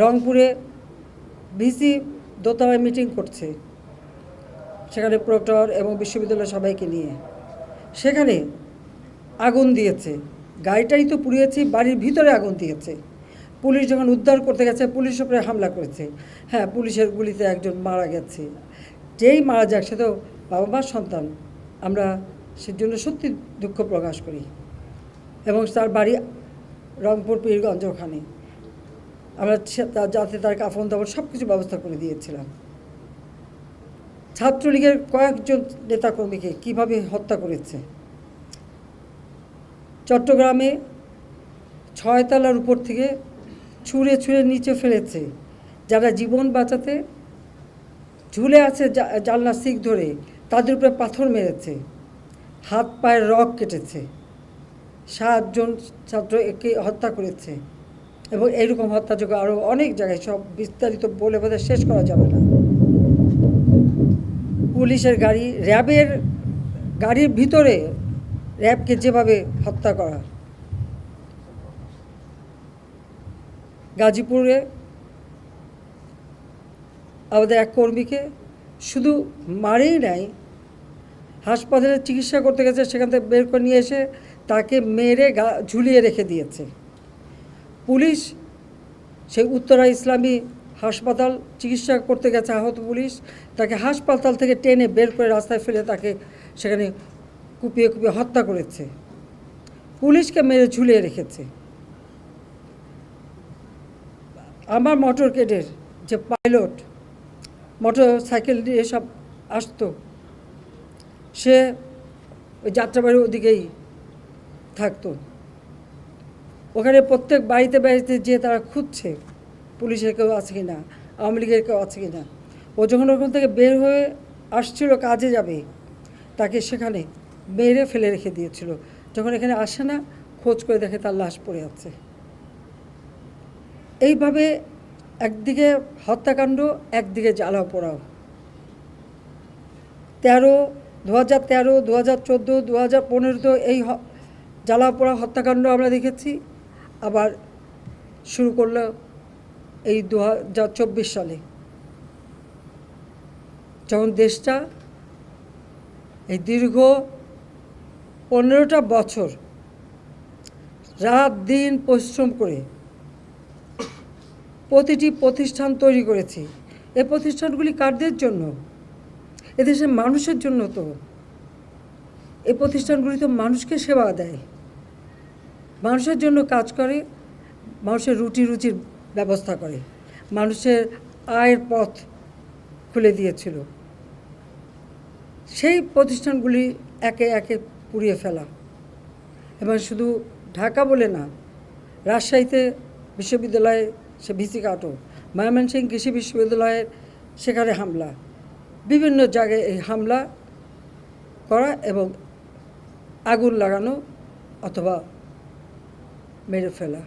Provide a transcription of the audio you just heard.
রংপুরে ভিসি দোতলায় মিটিং করছে, সেখানে প্রক্টর এবং বিশ্ববিদ্যালয়ের সবাইকে নিয়ে। সেখানে আগুন দিয়েছে, গাড়িটাই তো পুড়িয়েছে, বাড়ির ভিতরে আগুন দিয়েছে। পুলিশ যখন উদ্ধার করতে গেছে পুলিশের উপরে হামলা করেছে। হ্যাঁ, পুলিশের গুলিতে একজন মারা গেছে। যেই মারা যাক সে তো বাবা মার সন্তান। আমরা সেজন্য সত্যি দুঃখ প্রকাশ করি। এবং তার বাড়ি রংপুর পীরগঞ্জ, ওখানে আমরা যাতে তার কাফন দাফন সব কিছু ব্যবস্থা করে দিয়েছিলাম। ছাত্রলীগের কয়েকজন নেতাকর্মীকে কিভাবে হত্যা করেছে। চট্টগ্রামে 6 তলার উপর থেকে ছুঁড়ে ছুঁড়ে নিচে ফেলেছে। যারা জীবন বাঁচাতে ঝুলে আছে জানলার শিক ধরে, তাদের উপরে পাথর মেরেছে, হাত পায়ের রগ কেটেছে, 7 জন ছাত্রকে হত্যা করেছে। এবং এইরকম হত্যাযোগ্য আরও অনেক জায়গায়, সব বিস্তারিত বলে বোধহয় শেষ করা যাবে না। পুলিশের গাড়ি, র্যাবের গাড়ির ভিতরে র্যাবকে যেভাবে হত্যা করা। গাজীপুরে আমাদের এক কর্মীকে শুধু মারেই নাই, হাসপাতালে চিকিৎসা করতে গেছে, সেখান থেকে বের করে নিয়ে এসে তাকে মেরে ঝুলিয়ে রেখে দিয়েছে পুলিশ। সেই উত্তরা ইসলামী হাসপাতাল চিকিৎসা করতে গেছে আহত পুলিশ, তাকে হাসপাতাল থেকে টেনে বের করে রাস্তায় ফেলে তাকে সেখানে কুপিয়ে কুপিয়ে হত্যা করেছে, পুলিশকে মেরে ঝুলিয়ে রেখেছে। আমার মোটর কেডের যে পাইলট মোটর সাইকেল দিয়ে সব আসতো, সে ওই যাত্রাবাড়ির ওদিকেই থাকতো। ওখানে প্রত্যেক বাড়িতে বাড়িতে যেয়ে তারা খুঁজছে পুলিশের কেউ আছে কি না, আওয়ামী লীগের কেউ আছে কি না। ও যখন ওখান থেকে বের হয়ে আসছিল কাজে যাবে, তাকে সেখানে মেরে ফেলে রেখে দিয়েছিল। যখন এখানে আসে না, খোঁজ করে দেখে তার লাশ পড়ে আছে। এইভাবে একদিকে হত্যাকাণ্ড, একদিকে জ্বালাও পোড়াও। 2013, 2014, 2015 এই জ্বালাও পোড়া হত্যাকাণ্ড আমরা দেখেছি। আবার শুরু করলো এই 2024 সালে, যখন দেশটা এই দীর্ঘ 15টা বছর রাত দিন পরিশ্রম করে প্রতিটি প্রতিষ্ঠান তৈরি করেছি। এই প্রতিষ্ঠানগুলি কাদের জন্য? এদেশের মানুষের জন্য। তো এই প্রতিষ্ঠানগুলি তো মানুষকে সেবা দেয়, মানুষের জন্য কাজ করে, মানুষের রুজির ব্যবস্থা করে, মানুষের আয়ের পথ খুলে দিয়েছিল। সেই প্রতিষ্ঠানগুলি একে একে পুড়িয়ে ফেলা। এবং শুধু ঢাকা বলে না, রাজশাহীতে বিশ্ববিদ্যালয়ে সে ভিসি কাটো, ময়মনসিংহ কৃষি বিশ্ববিদ্যালয়ের সেখানে হামলা, বিভিন্ন জায়গায় এই হামলা করা এবং আগুন লাগানো অথবা মেরে ফেলা।